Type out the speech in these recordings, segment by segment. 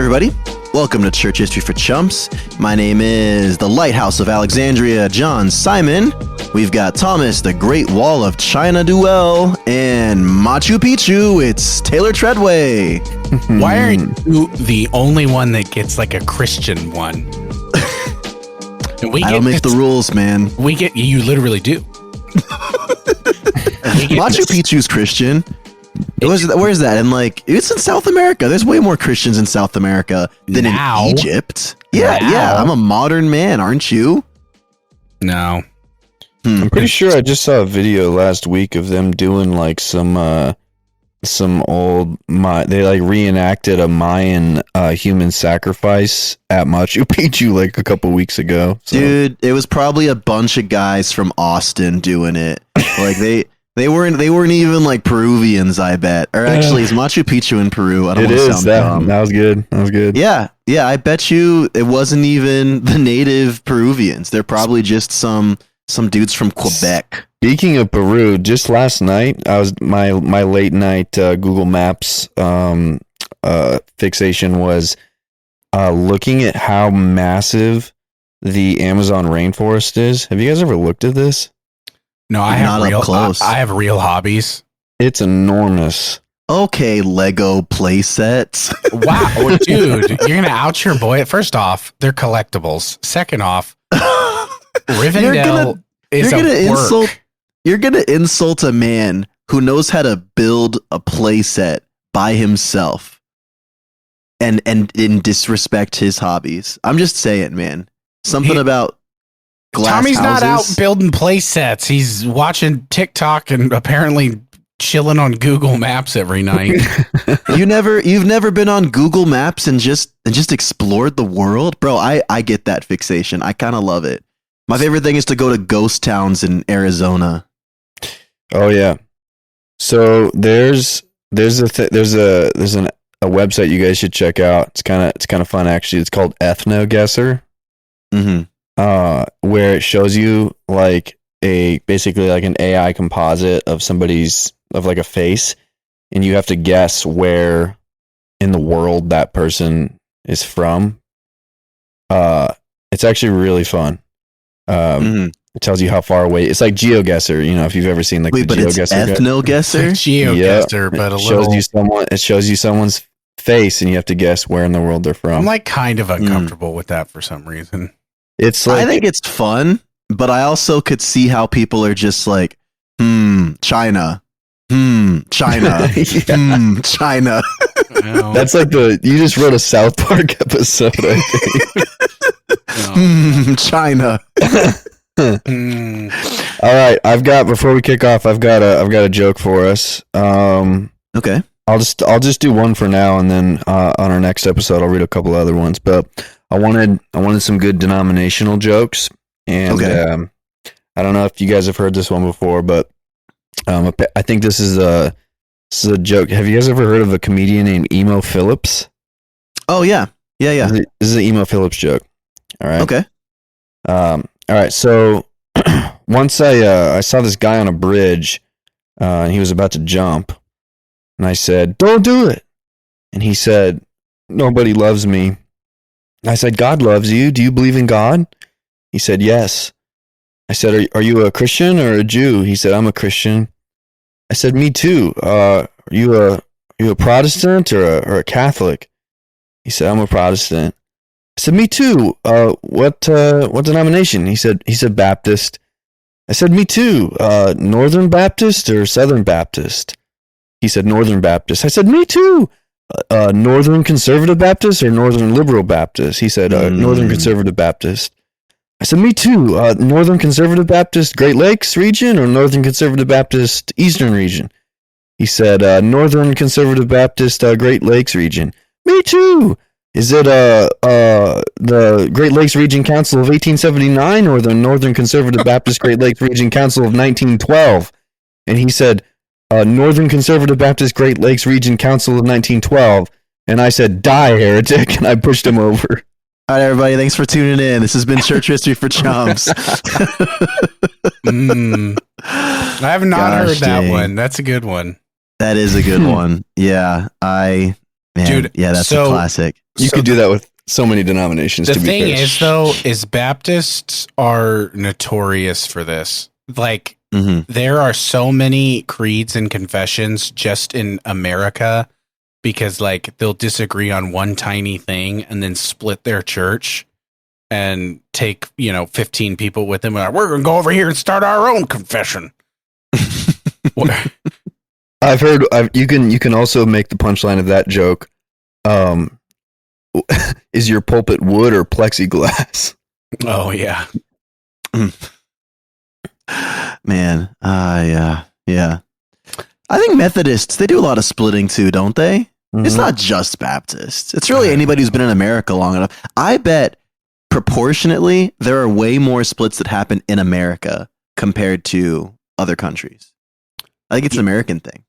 everybody. Welcome to Church History for Chumps. My name is the Lighthouse of Alexandria, John Simon. We've got Thomas, the Great Wall of China Duell, and Machu Picchu, it's Taylor Treadway. Why aren't you the only one that gets like a Christian one? I don't make the rules, man. You literally do. Machu Picchu's Christian. Where's that? And it's in South America. There's way more Christians in South America than in Egypt. Yeah. I'm a modern man, aren't you? No. I'm pretty sure I just saw a video last week of them doing some old they reenacted a Mayan human sacrifice at Machu Picchu a couple weeks ago. So. Dude, it was probably a bunch of guys from Austin doing it. They weren't even Peruvians, I bet. Or actually, is Machu Picchu in Peru? I don't want to sound dumb. That was good. Yeah, I bet you it wasn't even the native Peruvians. They're probably just some dudes from Quebec. Speaking of Peru, just last night, I was my late night Google Maps fixation was looking at how massive the Amazon rainforest is. Have you guys ever looked at this? No, I have real hobbies. It's enormous. Okay, Lego play sets. Wow, dude, you're gonna out your boy. First off, they're collectibles. Second off, Rivendell You're gonna insult a man who knows how to build a play set by himself, and disrespect his hobbies. I'm just saying, man. Something about. Tommy's houses. not out building play sets. He's watching TikTok and apparently chilling on Google Maps every night. You've never been on Google Maps and just explored the world, bro. I get that fixation. I kind of love it. My favorite thing is to go to ghost towns in Arizona. Oh yeah. So there's a website you guys should check out. It's kind of fun actually. It's called Ethnoguesser. Mm-hmm. Where it shows you basically an AI composite of a face, and you have to guess where in the world that person is from. It's actually really fun. It tells you how far away. It's like GeoGuessr, if you've ever seen the GeoGuessr. It's Ethnoguesser? GeoGuessr, but a little. It shows you someone's face, and you have to guess where in the world they're from. I'm kind of uncomfortable with that for some reason. I think it's fun, but I also could see how people are just China, China, China. That's you just wrote a South Park episode, I think. China. All right, before we kick off, I've got a joke for us. Okay. I'll just do one for now, and then on our next episode, I'll read a couple other ones. But I wanted some good denominational jokes, and I don't know if you guys have heard this one before, but I think this is a joke. Have you guys ever heard of a comedian named Emo Phillips? Oh yeah. This is an Emo Phillips joke. All right. Okay. All right. So once I saw this guy on a bridge, and he was about to jump. And I said, "Don't do it." And he said, "Nobody loves me." I said, "God loves you. Do you believe in God?" He said, "Yes." I said, Are you a Christian or a Jew?" He said, "I'm a Christian." I said, "Me too. Are you a Protestant or a Catholic?" He said, "I'm a Protestant." I said, "Me too. What denomination?" He said, "Baptist." I said, "Me too. Northern Baptist or Southern Baptist?" He said, "Northern Baptist." I said, "Me too. Northern Conservative Baptist or Northern Liberal Baptist?" He said, "Northern Conservative Baptist." I said, "Me too. Northern Conservative Baptist Great Lakes region or Northern Conservative Baptist Eastern region?" He said, "Northern Conservative Baptist Great Lakes region." "Me too. Is it the Great Lakes Region Council of 1879 or the Northern Conservative Baptist Great Lakes Region Council of 1912? And he said, Northern Conservative Baptist Great Lakes Region Council of 1912. And I said, "Die, heretic," and I pushed him over. All right, everybody, thanks for tuning in. This has been Church History for Chumps. I have not heard that one. That's a good one. That is a good one. Yeah, I Man, Dude, yeah, that's so- a classic. You could do that with so many denominations. The to be thing fair. is, though, is Baptists are notorious for this. Like, hmm there are so many creeds and confessions just in America because, like, they'll disagree on one tiny thing and then split their church and take, 15 people with them. We're going to go over here and start our own confession. I've heard you can also make the punchline of that joke. Is your pulpit wood or plexiglass? Oh, yeah. Man, yeah. I think Methodists, they do a lot of splitting too, don't they? It's not just Baptists. It's really anybody who's been in America long enough. I bet proportionately there are way more splits that happen in America compared to other countries. I think it's an American thing.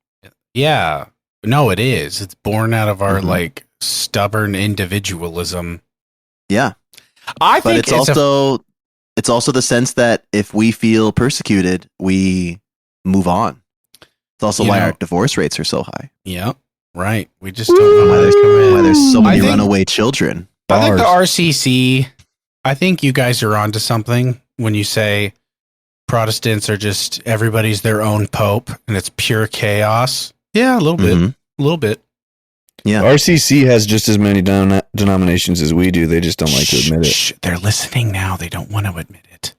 Yeah. No, it is. It's born out of our, stubborn individialism. Yeah. I But think it's also the sense that if we feel persecuted, we move on. It's also why our divorce rates are so high. Yeah, right. We just don't know Why there's so many I think- runaway children. I think the Bars. RCC, I think you guys are onto something when you say Protestants are just everybody's their own pope and it's pure chaos. Yeah, a little bit. Mhm. A little bit. Yeah. RCC has just as many denominations as we do. They just don't like to admit it. Shh, they're listening now. They don't want to admit it.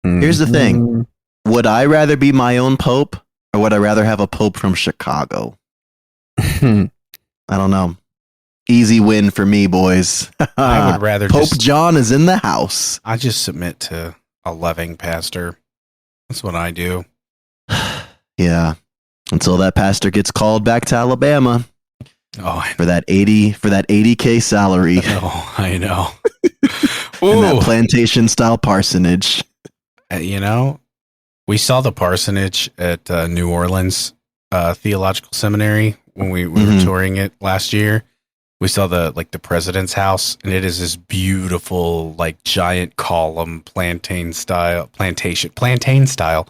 Here's the thing. Mm. Would I rather be my own pope or would I rather have a pope from Chicago? I don't know. Easy win for me, boys. I would rather Pope just, John is in the house. I just submit to a loving pastor. That's what I do. Yeah. Until that pastor gets called back to Alabama Oh, for that 80K salary oh I know. and that Ooh. plantation style parsonage. We saw the parsonage at New Orleans Theological Seminary when we were Mhm. touring it last year. We saw the president's house, and it is this beautiful, giant column plantation style. Plantain style.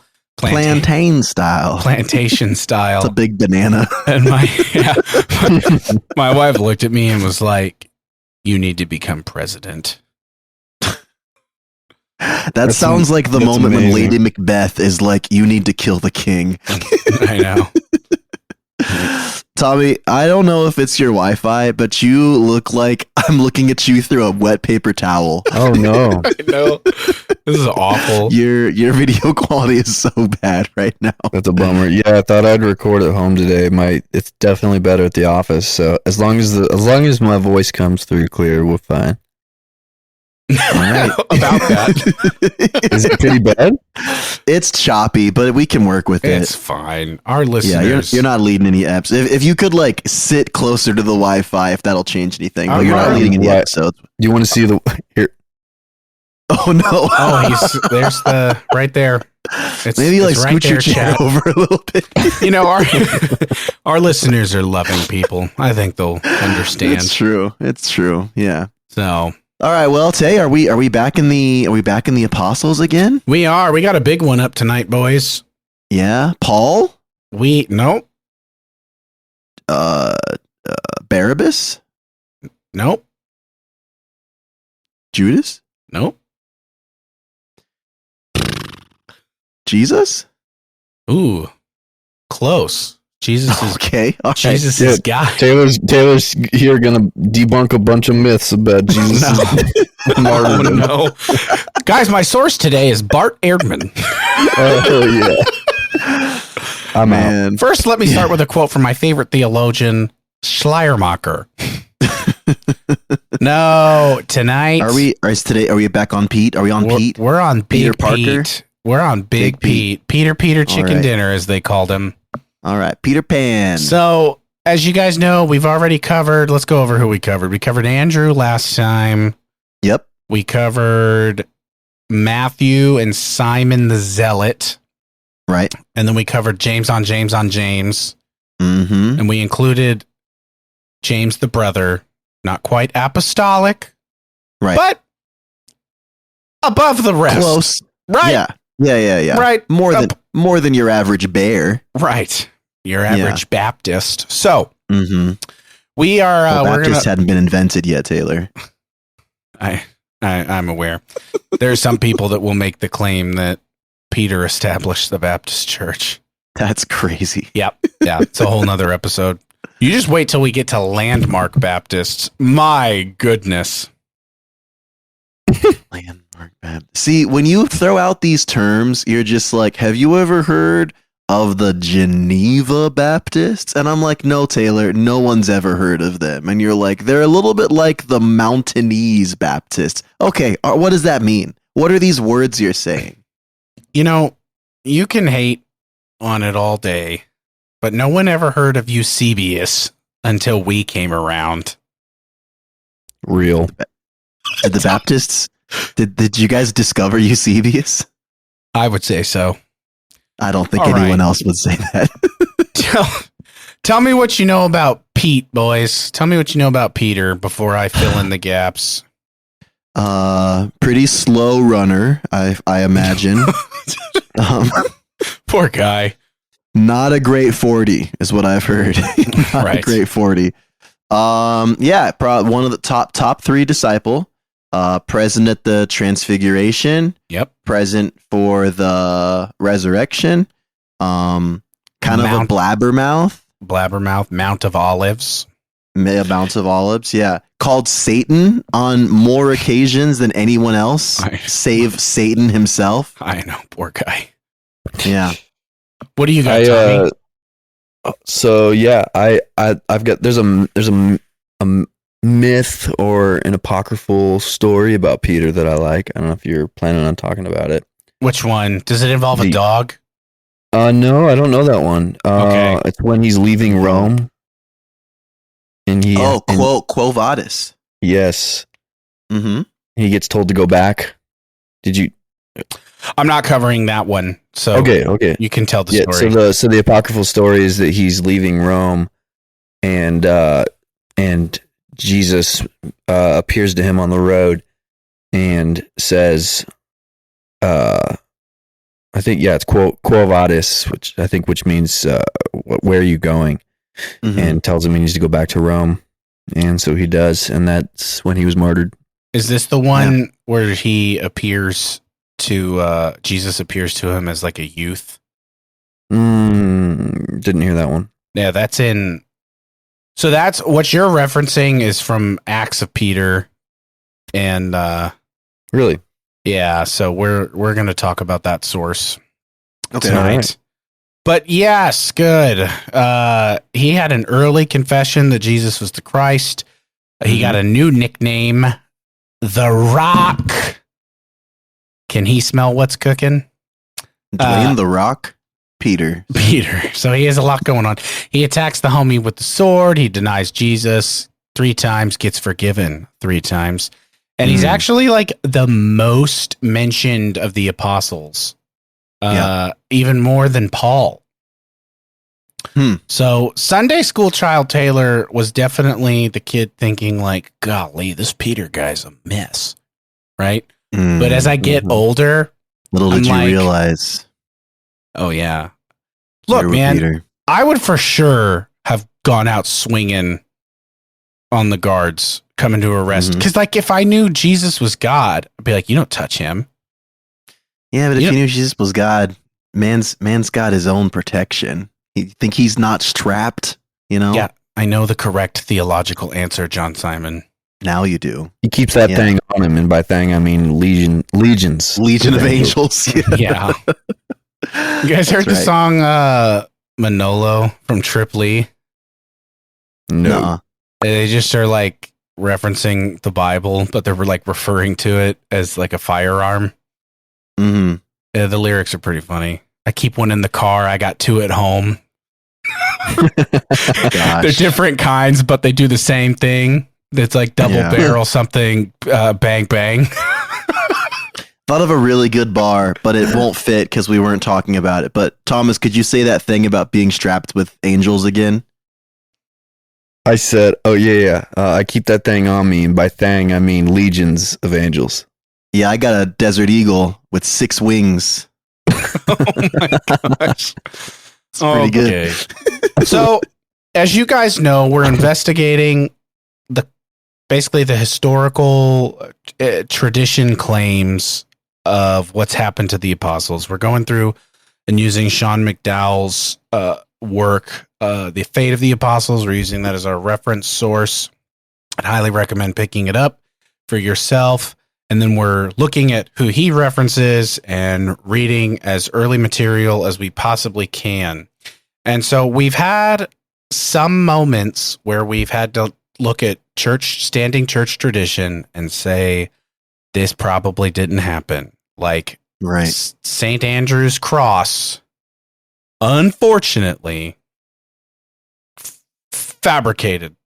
Plantation style. It's a big banana. And my wife looked at me and was like, "You need to become president." That sounds like the that's moment when amazing. Lady Macbeth is like, you need to kill the king. I know. Tommy, I don't know if it's your Wi-Fi, but you look like I'm looking at you through a wet paper towel. Oh no! I know. This is awful. Your video quality is so bad right now. That's a bummer. Yeah, I thought I'd record at home today. It's definitely better at the office. So as long as my voice comes through clear, we're fine. Right. About that. Is it pretty bad? It's choppy, but we can work with It's it. fine. Our Yeah, listeners. you're not leading any apps. If you could sit closer to the Wi-Fi, if that'll change anything, but you're not Alright. leading any Right. episodes. Do you want to see the here? Oh no! Oh, there's the right there. It's, Maybe it's right scoot your there, chair chat. over a little bit. Our listeners are loving people. I think they'll understand. It's true. It's true. Yeah. So All right. Well, Tay, are we back in the apostles again? we got a big one up tonight, boys. Yeah. Paul. Nope. Barabbas. Nope. Judas. Nope. Jesus. Ooh. Close. Jesus is Okay. All right. Jesus Yeah. is God. Taylor's here gonna debunk a bunch of myths about Jesus' martyrdom. No. Guys, my source today is Bart Ehrman. Oh yeah. I'm out. Man. First, let me start with a quote from my favorite theologian, Schleiermacher. No, tonight. Are we back on Pete? Are we on Pete? We're on Peter Big Parker? Pete. We're on Big Big Pete. Peter Chicken right. Dinner, as they called him. All right. Peter Pan. So, as you guys know, we've already covered. Let's go over who we covered. We covered Andrew last time. Yep. We covered Matthew and Simon the Zealot. Right. And then we covered James on James on James. Mm-hmm. And we included James the brother. Not quite apostolic, Right. but above the rest. Close. Right. Yeah. Right. More than your average bear. Right. Your average Baptist. So Mm-hmm. We are. Baptist hadn't been invented yet, Taylor. I'm aware. There are some people that will make the claim that Peter established the Baptist church. That's crazy. Yep. Yeah. It's a whole nother episode. You just wait till we get to Landmark Baptists. My goodness. Landmark Baptist. See, when you throw out these terms, you're just like, have you ever heard of the Geneva Baptists? And I'm like, no, Taylor, no one's ever heard of them. And you're like, they're a little bit like the Mountainese Baptists. Okay, what does that mean? What are these words you're saying? You know, you can hate on it all day, but no one ever heard of Eusebius until we came around. Real. Did the Baptists, did you guys discover Eusebius? I would say so. I don't think All anyone right. else would say that. Tell me what you know about Pete, boys. Tell me what you know about Peter before I fill in the gaps. Pretty slow runner, I imagine. Poor guy. Not a great 40 is what I've heard. Not Right. a great 40. Yeah, probably one of the top 3 disciple. Present at the transfiguration. Yep. Present for the resurrection. Kind of a blabbermouth. Mount of Olives. Mount of Olives, yeah. Called Satan on more occasions than anyone else, save Satan himself. I know, poor guy. Yeah. What do you got, Tommy? So yeah, I've got there's a myth or an apocryphal story about Peter that I like. I don't know if you're planning on talking about it. Which one? Does it involve a dog? No, I don't know that one. Okay. It's when he's leaving Rome. And Quo Vadis. Yes. Mm-hmm. He gets told to go back. Did you? I'm not covering that one. So Okay. You can tell the story. So the apocryphal story is that he's leaving Rome, and Jesus appears to him on the road and says, I think it's quo vadis, which means where are you going? Mm-hmm. And tells him he needs to go back to Rome, and so he does, and that's when he was martyred. Is this the one where he appears to Jesus appears to him as like a youth? Didn't hear that one. Yeah, that's in. So that's what you're referencing is from Acts of Peter, and Really? yeah. So we're going to talk about that source tonight. Right. But yes, good. He had an early confession that Jesus was the Christ. He got a new nickname, The Rock. Can he smell what's cooking? Dwayne The Rock Peter. So he has a lot going on. He attacks the homie with the sword. He denies Jesus 3 times, gets forgiven 3 times. And he's actually like the most mentioned of the apostles. Even more than Paul. So Sunday school child Taylor was definitely the kid thinking like, golly, this Peter guy's a mess. Right? But as I get older, little did you realize. Oh yeah. Look, man, Peter. I would for sure have gone out swinging on the guards coming to arrest. Because like if I knew Jesus was God, I'd be like, you don't touch him. Yeah, but if you knew Jesus was God, man's got his own protection. You think he's not strapped, you know? Yeah, I know the correct theological answer, John Simon. Now you do. He keeps that thing on him, and by thing I mean legions. Legion of angels. Yeah. You guys heard the song Manolo from Trip Lee? No. They just are like referencing the Bible, but they're like referring to it as like a firearm. Mm-hmm. Yeah, the lyrics are pretty funny. I keep one in the car. I got 2 at home. They're different kinds, but they do the same thing. It's like double barrel something, bang, bang. Thought of a really good bar, but it won't fit because we weren't talking about it. But Thomas, could you say that thing about being strapped with angels again? I said, I keep that thing on me, and by thing I mean legions of angels. Yeah, I got a desert eagle with 6 wings. Oh my gosh. It's pretty good. So as you guys know, we're investigating basically the historical tradition claims of what's happened to the apostles. We're going through and using Sean McDowell's work, The Fate of the Apostles. We're using that as our reference source. I'd highly recommend picking it up for yourself. And then we're looking at who he references and reading as early material as we possibly can. And so we've had some moments where we've had to look at standing church tradition and say, this probably didn't happen. Like St. Andrew's cross, unfortunately, fabricated.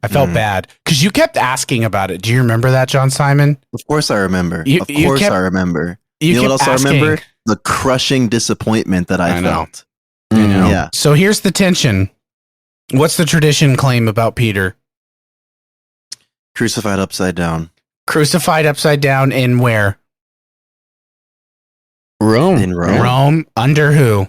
I felt bad because you kept asking about it. Do you remember that, John Simon? Of course I remember. I remember. You know what else asking. I remember? The crushing disappointment that I felt. I know. Yeah. So here's the tension. What's the tradition claim about Peter? Crucified upside down. Crucified upside down in where? Rome. In Rome. Rome. Under who?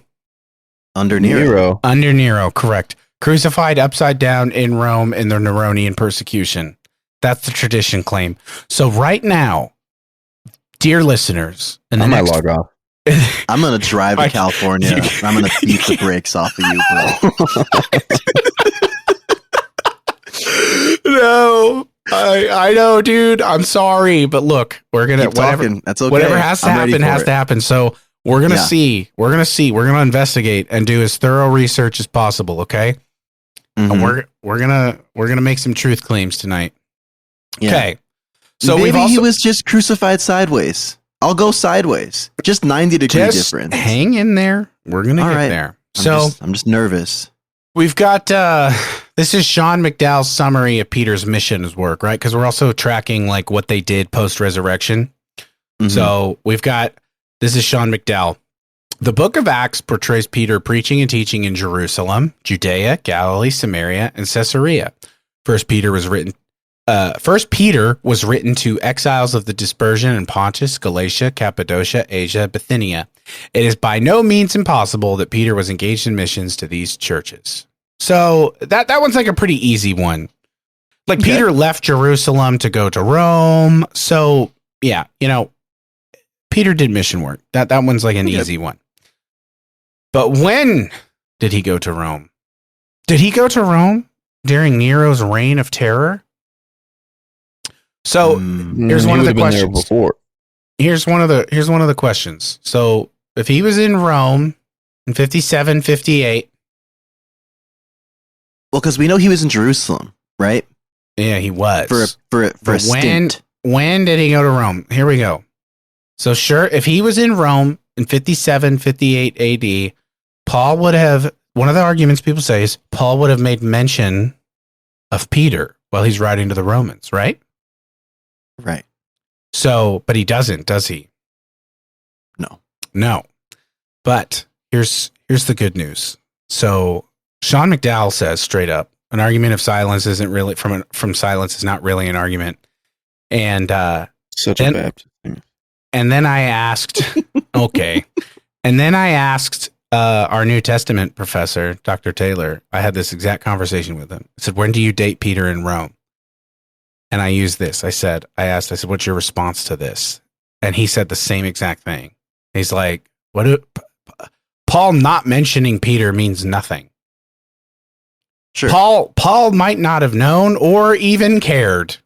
Under Nero. Under Nero, correct. Crucified upside down in Rome in the Neronian persecution. That's the tradition claim. So right now, dear listeners, I might log off. I'm going to drive to California. I'm going to beat the brakes off of you, bro. No, I know, dude. I'm sorry, but look, we're gonna That's okay. Whatever has to happen has to happen. So we're gonna see. We're gonna investigate and do as thorough research as possible. Okay, and we're gonna make some truth claims tonight. Yeah. Okay, so maybe he was just crucified sideways. I'll go sideways. Just 90-degree difference. Hang in there. We're gonna get there. I'm just nervous. We've got, this is Sean McDowell's summary of Peter's mission's work, right? Because we're also tracking like what they did post-resurrection. So we've got, this is Sean McDowell. The book of Acts portrays Peter preaching and teaching in Jerusalem, Judea, Galilee, Samaria, and Caesarea. First Peter was written to exiles of the dispersion in Pontus, Galatia, Cappadocia, Asia, Bithynia. It is by no means impossible that Peter was engaged in missions to these churches. So that one's like a pretty easy one. Like Peter left Jerusalem to go to Rome. So yeah, Peter did mission work. That one's like an easy one. But when did he go to Rome? Did he go to Rome during Nero's reign of terror? So here's one of the questions. Here's one of the questions. So if he was in Rome in 57, 58. Well, because we know he was in Jerusalem, right? Yeah, he was. For a stint. When did he go to Rome? Here we go. So sure, if he was in Rome in 57, 58 AD, Paul would have, one of the arguments people say is Paul would have made mention of Peter while he's writing to the Romans, right? Right. So, but he doesn't, does he? No. But here's the good news. So Sean McDowell says straight up, an argument of silence isn't really from silence is not really an argument. And such a Baptist thing. And then I asked, okay. And then I asked our New Testament professor, Dr. Taylor, I had this exact conversation with him. I said, when do you date Peter in Rome? And I used this. I said, what's your response to this? And he said the same exact thing. He's like, Paul not mentioning Peter means nothing. Sure. Paul might not have known or even cared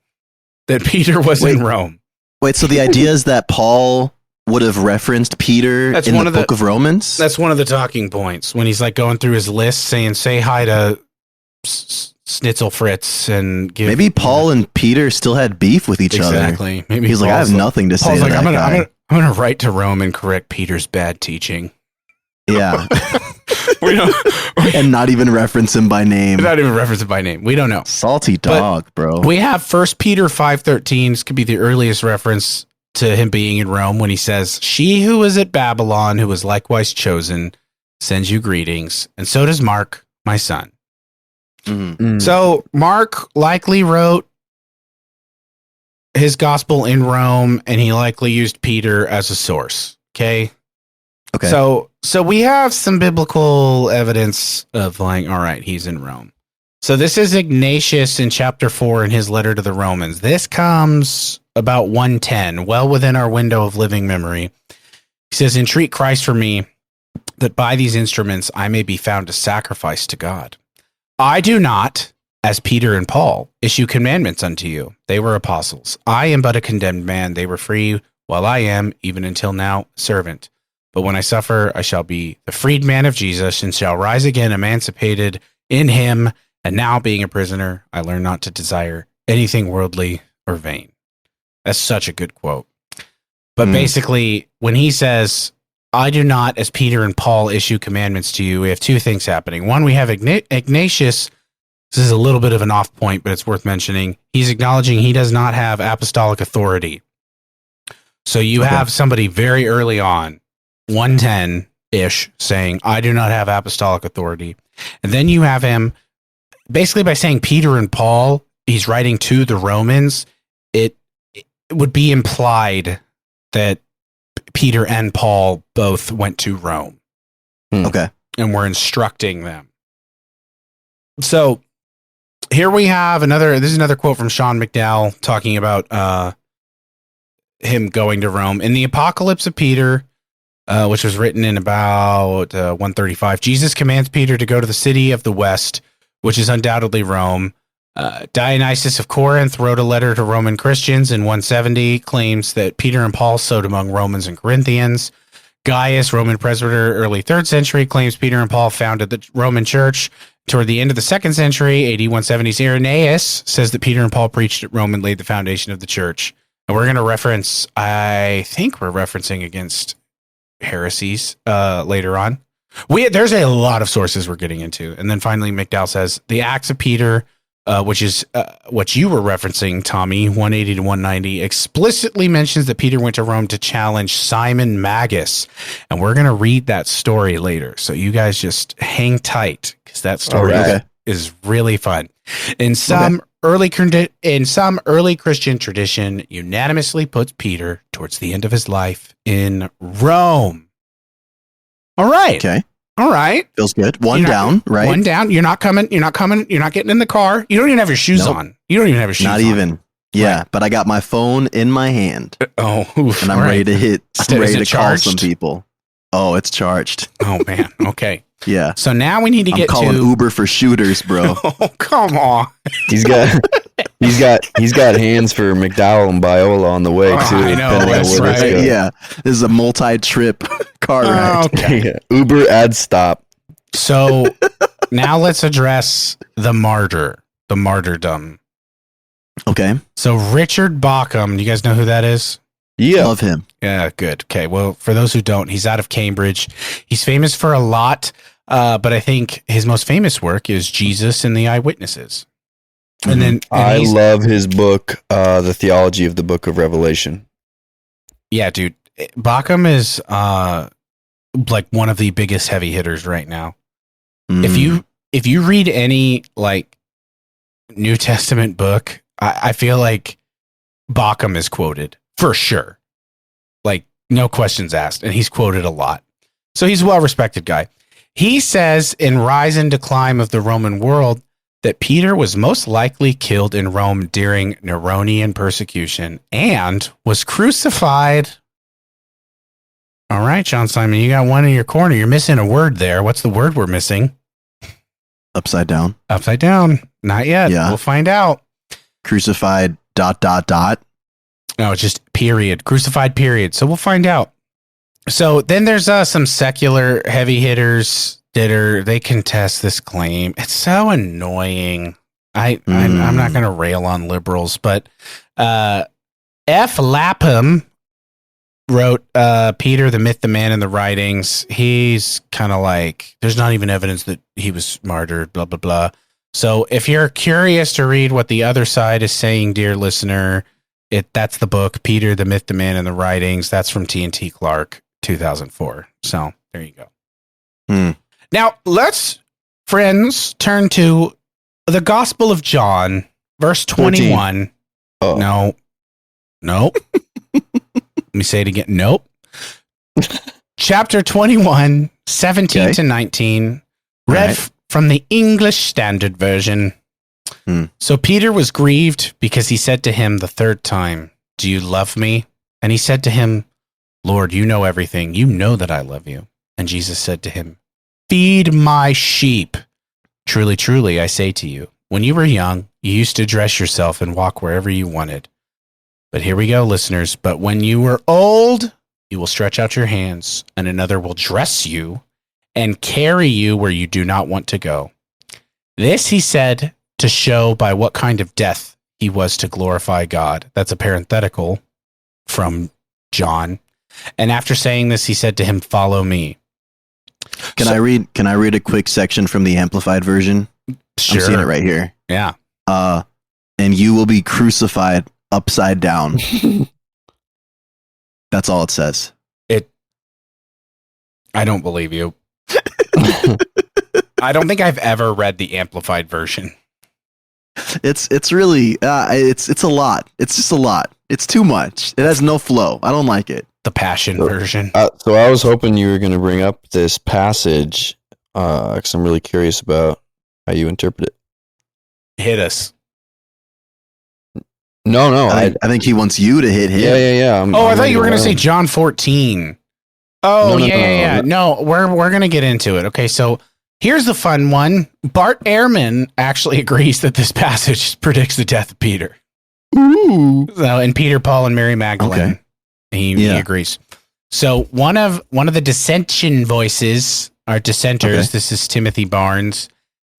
that Peter was in Rome. Wait, so the idea is that Paul would have referenced Peter in the book of Romans? That's one of the talking points when he's like going through his list saying, say hi to Schnitzel Fritz and give. Maybe Paul and Peter still had beef with each other. Exactly. Maybe he's like, I have nothing to say to that guy. I'm going to write to Rome and correct Peter's bad teaching. Yeah. And not even reference him by name. We don't know. Salty dog, bro. We have 1 Peter 5:13. This could be the earliest reference to him being in Rome when he says, she who was at Babylon, who was likewise chosen, sends you greetings. And so does Mark, my son. Mm-hmm. So Mark likely wrote his gospel in Rome, and he likely used Peter as a source. Okay. Okay. So we have some biblical evidence of like, all right, he's in Rome. So this is Ignatius in chapter 4 in his letter to the Romans. This comes about 110, well within our window of living memory. He says, entreat Christ for me, that by these instruments I may be found a sacrifice to God. I do not, as Peter and Paul, issue commandments unto you. They were apostles. I am but a condemned man. They were free, while I am, even until now, servant. But when I suffer, I shall be the freedman of Jesus, and shall rise again emancipated in him. And now, being a prisoner, I learn not to desire anything worldly or vain. That's such a good quote. But basically, when he says, I do not, as Peter and Paul, issue commandments to you, we have two things happening. One, we have Ignatius. This is a little bit of an off point, but it's worth mentioning. He's acknowledging he does not have apostolic authority. So you have somebody very early on, 110-ish, saying, I do not have apostolic authority. And then you have him, basically by saying Peter and Paul, he's writing to the Romans, it would be implied that Peter and Paul both went to Rome. Okay. And were instructing them. So here we have this is another quote from Sean McDowell talking about him going to Rome. In the Apocalypse of Peter, which was written in about 135, Jesus commands Peter to go to the city of the West, which is undoubtedly Rome. Dionysius of Corinth wrote a letter to Roman Christians in 170, claims that Peter and Paul sowed among Romans and Corinthians. Gaius, Roman presbyter, early 3rd century, claims Peter and Paul founded the Roman church. Toward the end of the 2nd century, AD 170s, Irenaeus says that Peter and Paul preached at Rome and laid the foundation of the church. And we're going to reference, I think we're referencing against heresies later on. There's a lot of sources we're getting into. And then finally, McDowell says, the Acts of Peter, which is what you were referencing, Tommy, 180 to 190, explicitly mentions that Peter went to Rome to challenge Simon Magus. And we're going to read that story later. So you guys just hang tight, because that story is really fun. In some early Christian tradition, unanimously puts Peter towards the end of his life in Rome. All right. Okay. All right. Feels good. One down, right? One down. You're not coming. You're not getting in the car. You don't even have your shoes on. You don't even have your shoes on. Not even. Yeah, right. But I got my phone in my hand. Oof, and I'm ready to hit. I'm ready to charged? call some people. Oh, it's charged. Oh, man. Okay. Yeah. So now we need to get calling Uber for shooters, bro. Oh, come on. He's got hands for McDowell and Biola on the way too. I know. That's right. Yeah. This is a multi-trip car ride. Okay. Yeah. Uber ad stop. So now let's address the martyrdom. Okay. So Richard Bauckham, you guys know who that is? Yeah. Love him. Yeah, good. Okay. Well, for those who don't, he's out of Cambridge. He's famous for a lot, but I think his most famous work is Jesus and the Eyewitnesses. And I love his book, The Theology of the Book of Revelation. Yeah, dude. Bauckham is like one of the biggest heavy hitters right now. If you read any like New Testament book, I feel like Bauckham is quoted for sure. Like no questions asked, and he's quoted a lot. So he's a well-respected guy. He says in Rise and Decline of the Roman World that Peter was most likely killed in Rome during Neronian persecution and was crucified. All right, John Simon, you got one in your corner. You're missing a word there. What's the word we're missing? Upside down. Upside down. Not yet. Yeah. We'll find out. Crucified ... No, it's just period. Crucified period. So we'll find out. So then there's some secular heavy hitters that they contest this claim. It's so annoying. I'm not going to rail on liberals, but F. Lapham wrote Peter, the Myth, the Man, and the Writings. He's kind of like, there's not even evidence that he was martyred, blah, blah, blah. So if you're curious to read what the other side is saying, dear listener, that's the book, Peter, the Myth, the Man, and the Writings. That's from T&T Clark, 2004. So there you go. Now let's, friends, turn to the Gospel of John, verse 21. No. Let me say it again. Nope. chapter 21, 17 Okay. to 19, read Right. from the English Standard Version. So Peter was grieved because he said to him the third time, "Do you love me?" And he said to him, "Lord, you know everything. You know that I love you." And Jesus said to him, "Feed my sheep. Truly, truly, I say to you, when you were young, you used to dress yourself and walk wherever you wanted. But here we go, listeners. But when you were old, you will stretch out your hands, and another will dress you and carry you where you do not want to go." This he said to show by what kind of death he was to glorify God. That's a parenthetical from John. And after saying this, he said to him, "Follow me." Can I read a quick section from the Amplified Version? Sure. I'm seeing it right here. Yeah. And you will be crucified upside down. That's all it says. I don't believe you. I don't think I've ever read the Amplified Version. It's really it's a lot. It's just a lot. It's too much. It has no flow. I don't like it. The Passion Version. So I was hoping you were going to bring up this passage because I'm really curious about how you interpret it. Hit us. No. I think he wants you to hit him. Yeah. I thought you were going to say John 14. Oh, yeah. No, we're going to get into it. Okay, so here's the fun one. Bart Ehrman actually agrees that this passage predicts the death of Peter. Ooh. So, and Peter, Paul, and Mary Magdalene. Okay. He agrees. So one of the dissension voices, our dissenters, this is Timothy Barnes,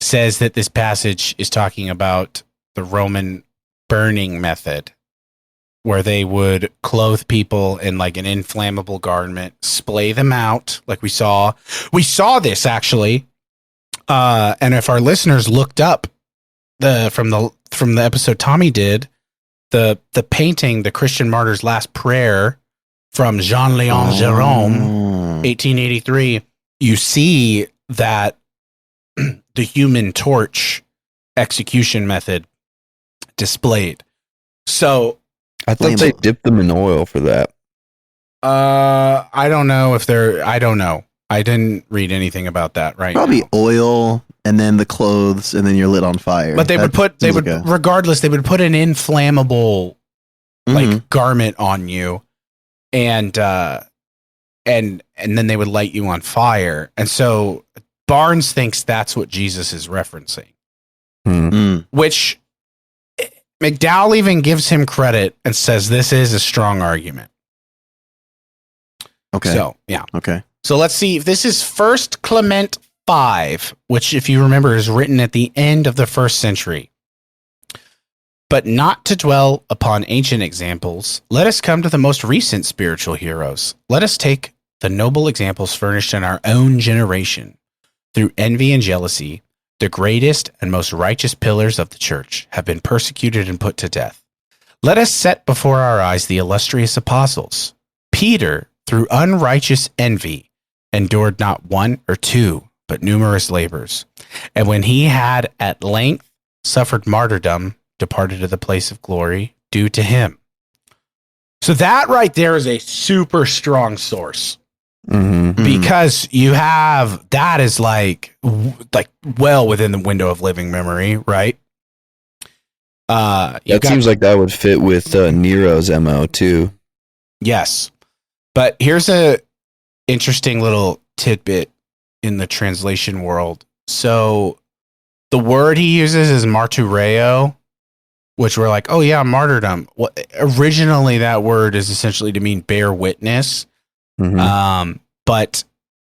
says that this passage is talking about the Roman burning method, where they would clothe people in like an inflammable garment, splay them out, like we saw this actually. And if our listeners looked up from the episode Tommy did, the painting, The Christian Martyr's Last Prayer from Jean-Léon Gérôme, 1883, you see that the Human Torch execution method displayed. So I thought they dipped them in oil for that. I don't know. I didn't read anything about that Probably now. oil and then the clothes and then you're lit on fire. But they would put an inflammable like garment on you and then they would light you on fire. And so Barnes thinks that's what Jesus is referencing. Which McDowell even gives him credit and says this is a strong argument. Okay. So, yeah. Okay. So let's see if this is 1 Clement 5, which, if you remember, is written at the end of the 1st century. But not to dwell upon ancient examples, let us come to the most recent spiritual heroes. Let us take the noble examples furnished in our own generation. Through envy and jealousy, the greatest and most righteous pillars of the church have been persecuted and put to death. Let us set before our eyes the illustrious apostles. Peter, through unrighteous envy, endured not 1 or 2, but numerous labors. And when he had at length suffered martyrdom, departed to the place of glory due to him. So that right there is a super strong source. Because you have, that is like well within the window of living memory, right? Seems like that would fit with Nero's MO too. Yes. But here's a interesting little tidbit in the translation world. So the word he uses is martyreo, which we're like, oh yeah, martyrdom. Well, originally that word is essentially to mean bear witness. But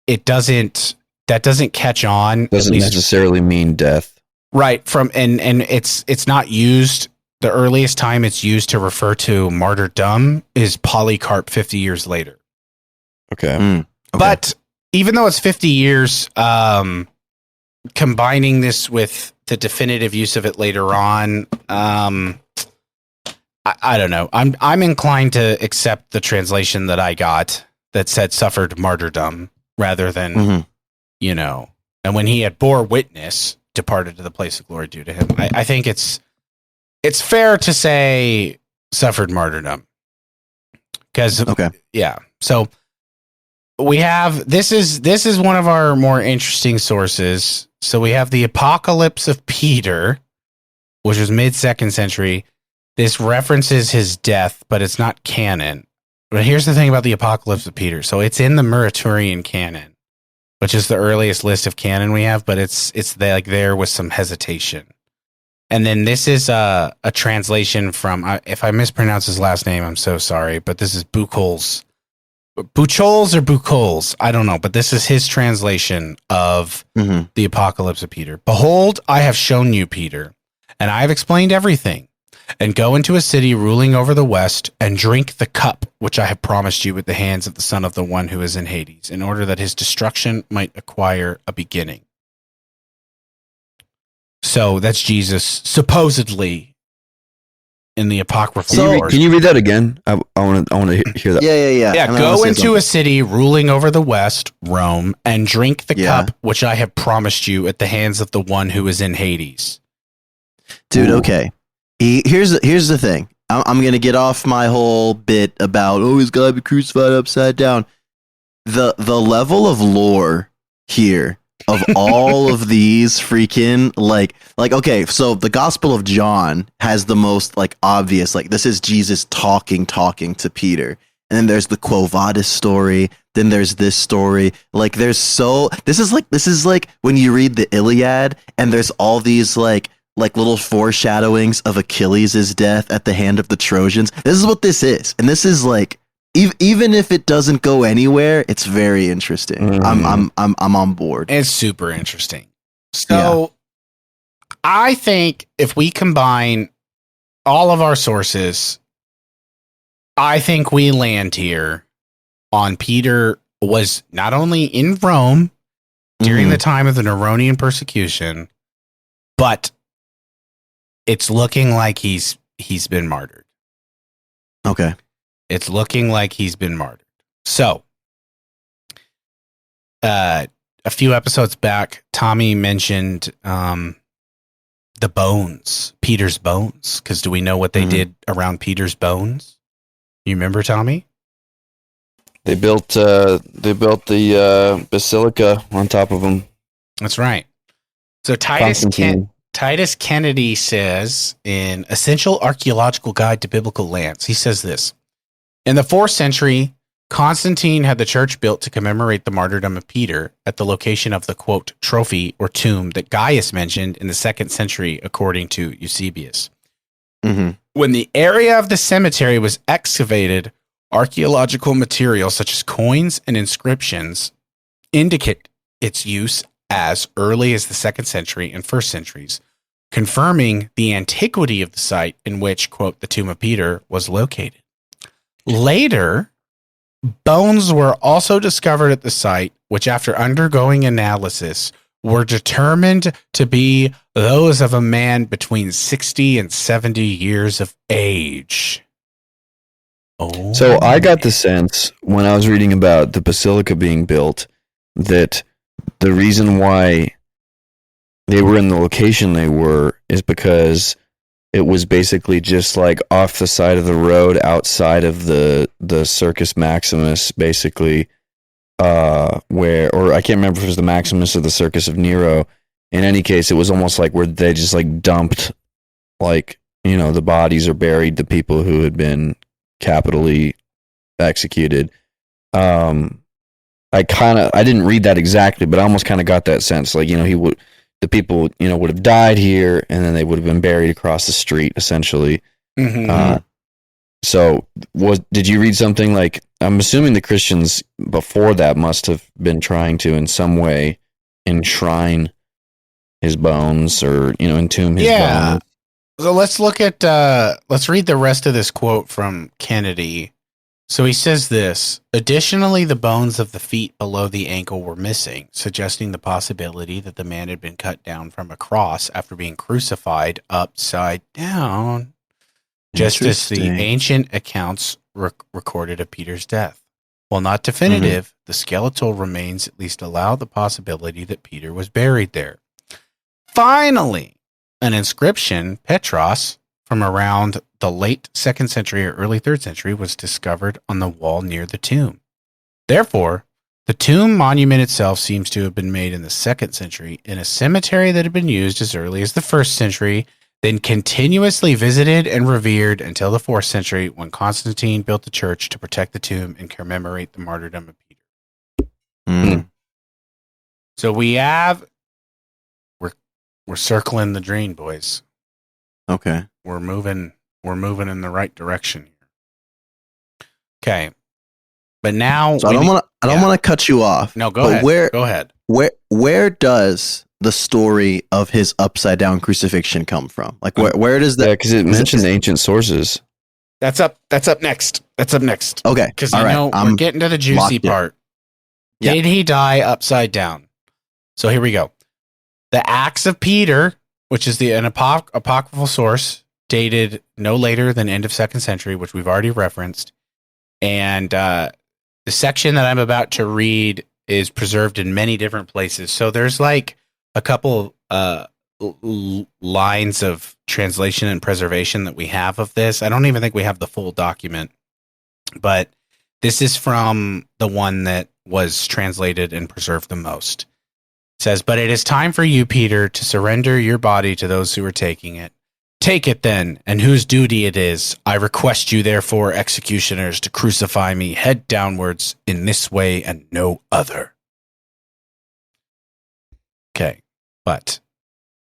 it doesn't catch on. Doesn't necessarily mean death. Right. And it's not used. The earliest time it's used to refer to martyrdom is Polycarp 50 years later. Okay. But even though it's 50 years, combining this with the definitive use of it later on, I don't know. I'm inclined to accept the translation that I got that said suffered martyrdom rather than, and when he had bore witness, departed to the place of glory due to him. I think it's fair to say suffered martyrdom. Because, yeah. So we have this is one of our more interesting sources. So we have the Apocalypse of Peter, which was mid-2nd century. This references his death, but it's not canon. But here's the thing about the Apocalypse of Peter. So it's in the Muratorian canon, which is the earliest list of canon we have, but it's there with some hesitation. And then this is a translation from, if I mispronounce his last name, I'm so sorry, but this is Buchholz. Buchholz or Buchholz, I don't know, but this is his translation of the Apocalypse of Peter. Behold, I have shown you, Peter, and I have explained everything. And go into a city ruling over the west, and drink the cup which I have promised you with the hands of the son of the one who is in Hades, in order that his destruction might acquire a beginning. So that's Jesus, supposedly, in the Apocryphal. Can you read that again? I want to hear that. Yeah. Yeah, go into a city ruling over the west, Rome, and drink the cup which I have promised you at the hands of the one who is in Hades. Dude, okay. Here's the thing. I'm going to get off my whole bit about, he's got to be crucified upside down. The level of lore here of all of these freaking like, okay, so the Gospel of John has the most like obvious, like this is Jesus talking to Peter. And then there's the Quo Vadis story. Then there's this story. Like this is like when you read the Iliad and there's all these like little foreshadowings of Achilles' death at the hand of the Trojans. This is what this is. And this is like, even if it doesn't go anywhere, it's very interesting. I'm on board. It's super interesting. So I think if we combine all of our sources, I think we land here on Peter was not only in Rome during the time of the Neronian persecution, but it's looking like he's been martyred. Okay. It's looking like he's been martyred. So, a few episodes back, Tommy mentioned the bones, Peter's bones. Because do we know what they did around Peter's bones? You remember, Tommy? They built the basilica on top of them. That's right. So Titus Kennedy says in Essential Archaeological Guide to Biblical Lands, he says this: in the 4th century, Constantine had the church built to commemorate the martyrdom of Peter at the location of the, quote, trophy or tomb that Gaius mentioned in the 2nd century, according to Eusebius. When the area of the cemetery was excavated, archaeological material such as coins and inscriptions indicate its use as early as the 2nd century and 1st centuries, confirming the antiquity of the site in which, quote, the tomb of Peter was located. Later, bones were also discovered at the site, which after undergoing analysis were determined to be those of a man between 60 and 70 years of age. Oh. So I got the sense when I was reading about the basilica being built that the reason why they were in the location they were is because it was basically just like off the side of the road outside of the Circus Maximus, basically, or I can't remember if it was the Maximus or the Circus of Nero. In any case, it was almost like where they just like dumped, like, you know, the bodies or buried the people who had been capitally executed. I didn't read that exactly, but I almost kind of got that sense, like, you know, the people, you know, would have died here, and then they would have been buried across the street, essentially. So, did you read something like? I'm assuming the Christians before that must have been trying to, in some way, enshrine his bones, or, you know, entomb his bones. So let's read the rest of this quote from Kennedy. So he says this: additionally, the bones of the feet below the ankle were missing, suggesting the possibility that the man had been cut down from a cross after being crucified upside down, just as the ancient accounts recorded of Peter's death. While not definitive, the skeletal remains at least allow the possibility that Peter was buried there. Finally, an inscription, Petros, from around the late 2nd century or early 3rd century was discovered on the wall near the tomb. Therefore, The tomb monument itself seems to have been made in the 2nd century in a cemetery that had been used as early as the 1st century, then continuously visited and revered until the 4th century when Constantine built the church to protect the tomb and commemorate the martyrdom of Peter. Mm. So we're circling the drain, boys. Okay. We're moving in the right direction here. Okay. But now So I don't want to cut you off. No, go ahead. Go ahead. Where does the story of his upside down crucifixion come from? Like where does that? Yeah, because it mentioned ancient sources. That's up next. Okay. Because we're getting to the juicy part. Yeah. Did he die upside down? So here we go. The Acts of Peter, which is an apocryphal source, dated no later than end of 2nd century, which we've already referenced. And the section that I'm about to read is preserved in many different places. So there's like a couple lines of translation and preservation that we have of this. I don't even think we have the full document, but this is from the one that was translated and preserved the most. It says, "But it is time for you, Peter, to surrender your body to those who are taking it. Take it then, and whose duty it is. I request you, therefore, executioners, to crucify me head downwards in this way and no other." Okay, but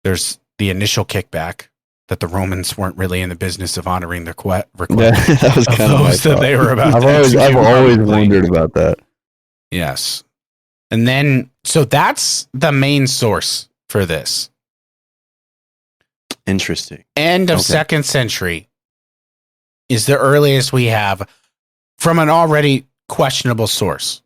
there's the initial kickback that the Romans weren't really in the business of honoring their request That was of kind of those that they were about. I've always wondered about that. Yes. And then, so that's the main source for this. Interesting. End of 2nd century is the earliest we have from an already questionable source.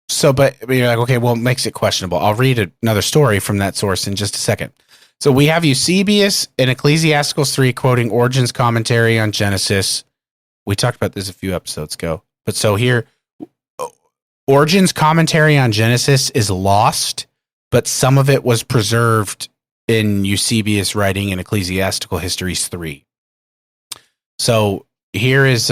So, but you're like, okay, well, it makes it questionable. I'll read another story from that source in just a second. So we have Eusebius in Ecclesiasticus 3 quoting Origen's commentary on Genesis. We talked about this a few episodes ago. But so here, Origen's commentary on Genesis is lost, but some of it was preserved in Eusebius writing in Ecclesiastical Histories 3. So here's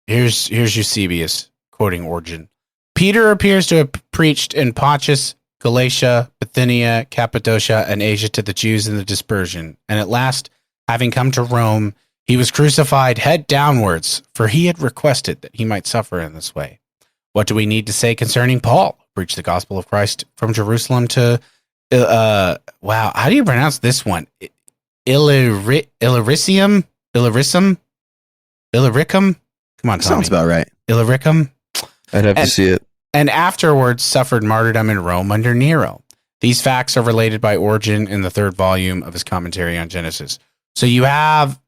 Eusebius quoting Origen. Peter appears to have preached in Pontus, Galatia, Bithynia, Cappadocia, and Asia to the Jews in the dispersion, and at last, having come to Rome, he was crucified head downwards, for he had requested that he might suffer in this way. What do we need to say concerning Paul, who preached the gospel of Christ from Jerusalem to, wow, how do you pronounce this one? Illyricum? Come on, Tommy. Sounds about right. Illyricum? I'd have to see it. And afterwards suffered martyrdom in Rome under Nero. These facts are related by Origen in the 3rd volume of his commentary on Genesis. So you have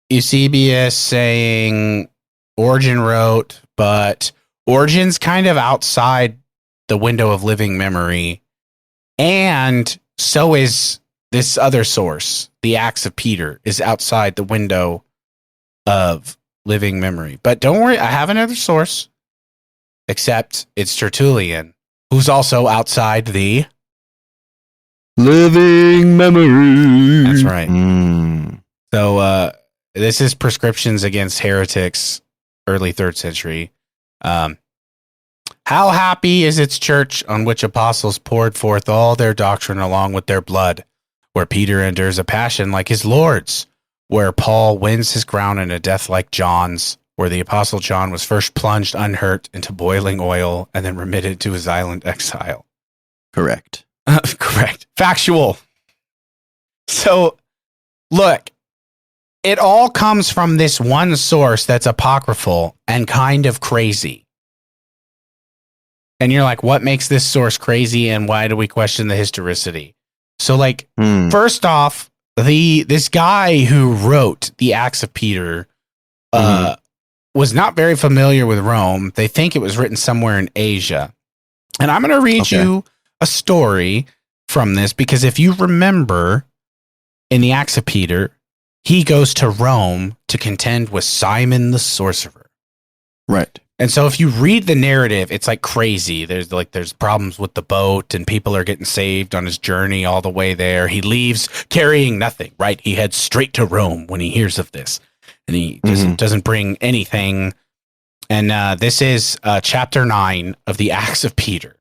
Eusebius saying Origen wrote, but Origen's kind of outside the window of living memory. And so is this other source, the Acts of Peter, is outside the window of living memory. But don't worry, I have another source, except it's Tertullian, who's also outside the living memory. That's right. So this is Prescriptions Against Heretics, early 3rd century. How happy is its church on which apostles poured forth all their doctrine along with their blood, where Peter endures a passion like his Lord's, where Paul wins his ground in a death like John's, where the apostle John was first plunged unhurt into boiling oil and then remitted to his island exile. Correct. Correct. Factual. So, look, it all comes from this one source that's apocryphal and kind of crazy. And you're like, what makes this source crazy and why do we question the historicity? So, like, first off, this guy who wrote the Acts of Peter was not very familiar with Rome. They think it was written somewhere in Asia. And I'm going to read you a story from this, because if you remember in the Acts of Peter, he goes to Rome to contend with Simon the sorcerer. Right. And so if you read the narrative, it's like crazy. There's problems with the boat and people are getting saved on his journey all the way there. He leaves carrying nothing, right? He heads straight to Rome when he hears of this. And he doesn't bring anything. And this is chapter 9 of the Acts of Peter.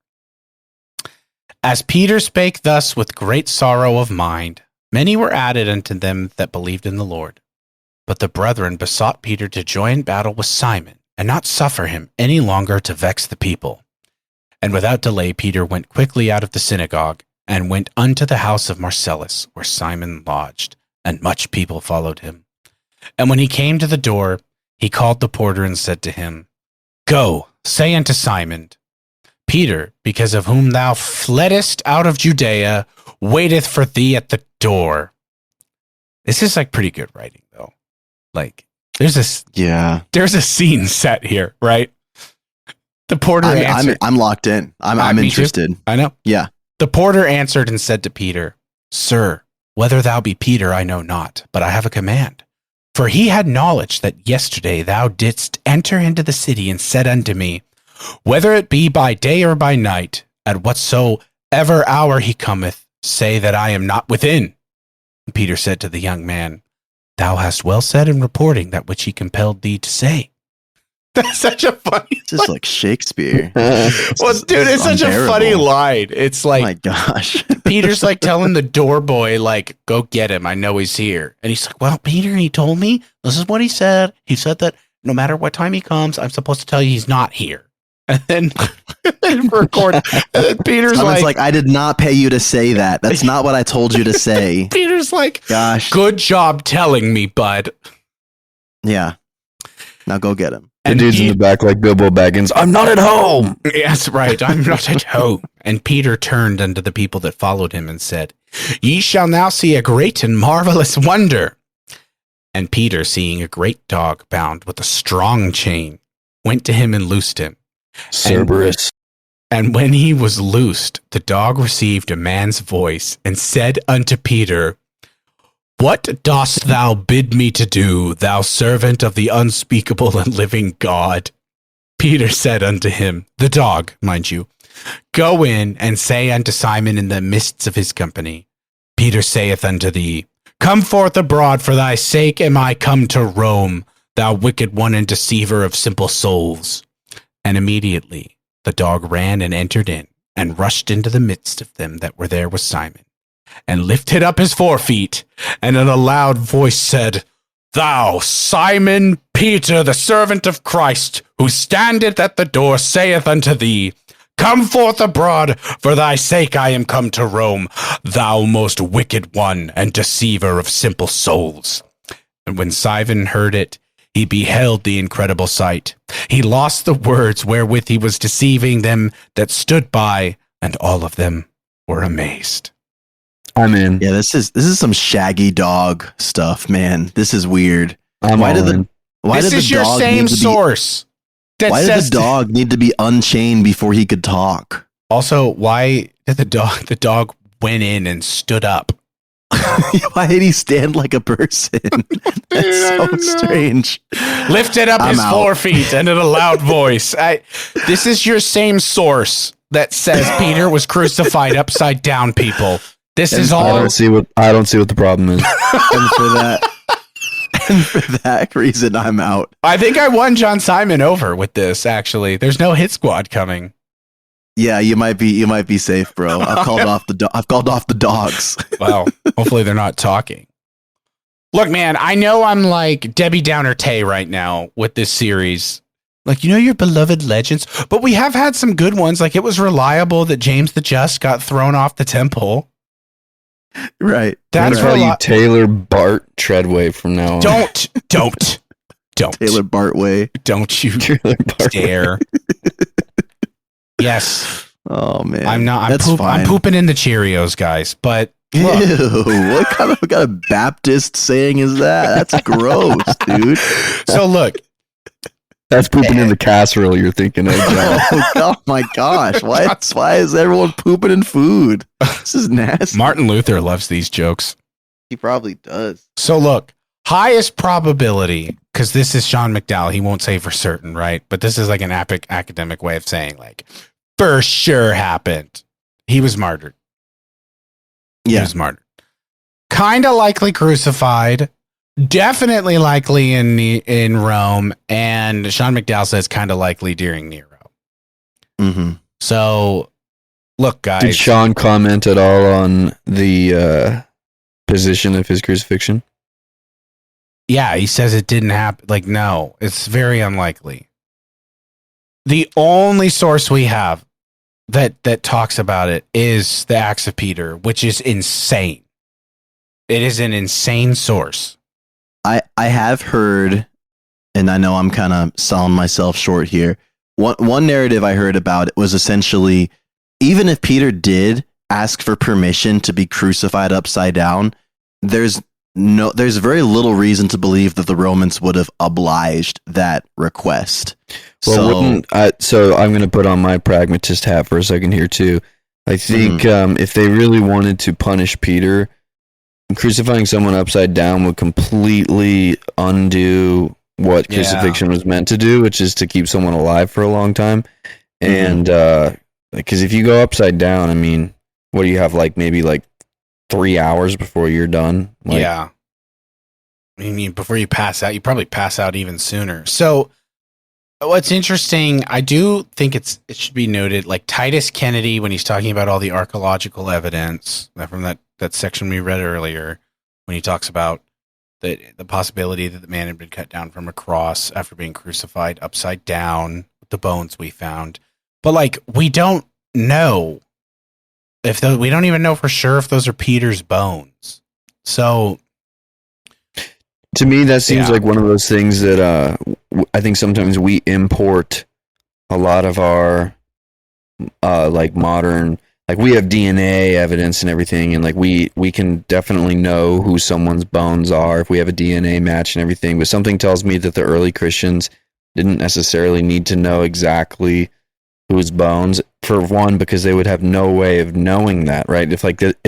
As Peter spake thus with great sorrow of mind, many were added unto them that believed in the Lord. But the brethren besought Peter to join battle with Simon, and not suffer him any longer to vex the people. And without delay Peter went quickly out of the synagogue, and went unto the house of Marcellus, where Simon lodged, and much people followed him. And when he came to the door, he called the porter and said to him, Go, say unto Simon, Peter, because of whom thou fleddest out of Judea, waiteth for thee at the door. This is like pretty good writing, though. Like, there's a scene set here, right? The porter answered. I'm locked in. I'm interested. I know. Yeah. The porter answered and said to Peter, Sir, whether thou be Peter, I know not, but I have a command. For he had knowledge that yesterday thou didst enter into the city and said unto me, whether it be by day or by night, at whatsoever hour he cometh, say that I am not within. And Peter said to the young man, Thou hast well said in reporting that which he compelled thee to say. That's such a funny. Just like Shakespeare. Well, dude, it's such a funny line. It's like, oh my gosh. Peter's like telling the door boy, like, go get him. I know he's here. And he's like, well, Peter, he told me this is what he said. He said that no matter what time he comes, I'm supposed to tell you he's not here. And then record. And then Peter's like, I did not pay you to say that. That's not what I told you to say. Peter's like, gosh, good job telling me, bud. Yeah. Now go get him. The dude's in the back like Bilbo Baggins. I'm not at home. Yes, right. I'm not at home. And Peter turned unto the people that followed him and said, Ye shall now see a great and marvelous wonder. And Peter, seeing a great dog bound with a strong chain, went to him and loosed him. Cerberus. And when he was loosed, the dog received a man's voice and said unto Peter, What dost thou bid me to do, thou servant of the unspeakable and living God? Peter said unto him, the dog, mind you, Go in and say unto Simon in the midst of his company, Peter saith unto thee, Come forth abroad, for thy sake am I come to Rome, thou wicked one and deceiver of simple souls. And immediately the dog ran and entered in, and rushed into the midst of them that were there with Simon, and lifted up his forefeet, and in a loud voice said, Thou, Simon Peter, the servant of Christ, who standeth at the door, saith unto thee, Come forth abroad, for thy sake I am come to Rome, thou most wicked one and deceiver of simple souls. And when Simon heard it, he beheld the incredible sight. He lost the words wherewith he was deceiving them that stood by, and all of them were amazed. I'm in. Yeah, this is some Shaggy Dog stuff, man. This is weird. Why This is your same source. Why did the dog need to be unchained before he could talk? Also, why did the dog went in and stood up? Why did he stand like a person? That's so strange. Lifted up his forefeet and in a loud voice. This is your same source that says Peter was crucified upside down, people. This is all. I don't see what the problem is. And for that reason, I'm out. I think I won John Simon over with this. Actually, there's no hit squad coming. Yeah, you might be safe, bro. I've called off the dogs. Well, hopefully they're not talking. Look, man, I know I'm like Debbie Downer Tay right now with this series. Like, your beloved legends, but we have had some good ones. Like, it was reliable that James the Just got thrown off the temple. Right. That's call you Taylor Bart Treadway from now on. Don't. Taylor Bartway. Don't you dare. Yes. Oh man. I'm not. I'm pooping in the Cheerios, guys. But look. Ew, what kind of Baptist saying is that? That's gross, dude. So look. That's pooping in the casserole you're thinking of, John. Oh my gosh. Why is everyone pooping in food? This is nasty. Martin Luther loves these jokes. He probably does. So look, highest probability, because this is Sean McDowell, he won't say for certain, right? But this is like an epic academic way of saying, like, for sure happened. He was martyred. Yeah. He was martyred. Kind of likely crucified. Definitely likely in Rome, and Sean McDowell says kind of likely during Nero. Mm-hmm. So, look, guys. Did Sean comment at all on the position of his crucifixion? Yeah, he says it didn't happen. Like, no, it's very unlikely. The only source we have that talks about it is the Acts of Peter, which is insane. It is an insane source. I have heard, and I know I'm kind of selling myself short here. One narrative I heard about it was essentially, even if Peter did ask for permission to be crucified upside down, there's very little reason to believe that the Romans would have obliged that request. Well, so I'm going to put on my pragmatist hat for a second here too. I think if they really wanted to punish Peter, crucifying someone upside down would completely undo what crucifixion was meant to do, which is to keep someone alive for a long time. And because if you go upside down, I mean, what do you have, like maybe like 3 hours before you're done? Like, yeah. I mean, before you pass out, you probably pass out even sooner. So what's interesting, I do think it should be noted, like Titus Kennedy, when he's talking about all the archaeological evidence from that section we read earlier, when he talks about the possibility that the man had been cut down from a cross after being crucified upside down, with the bones we found. But like, we don't know we don't even know for sure if those are Peter's bones. So to me, that seems like one of those things that I think sometimes we import a lot of our like modern, like we have DNA evidence and everything, and like we can definitely know who someone's bones are if we have a DNA match and everything. But something tells me that the early Christians didn't necessarily need to know exactly whose bones, for one, because they would have no way of knowing that, right? If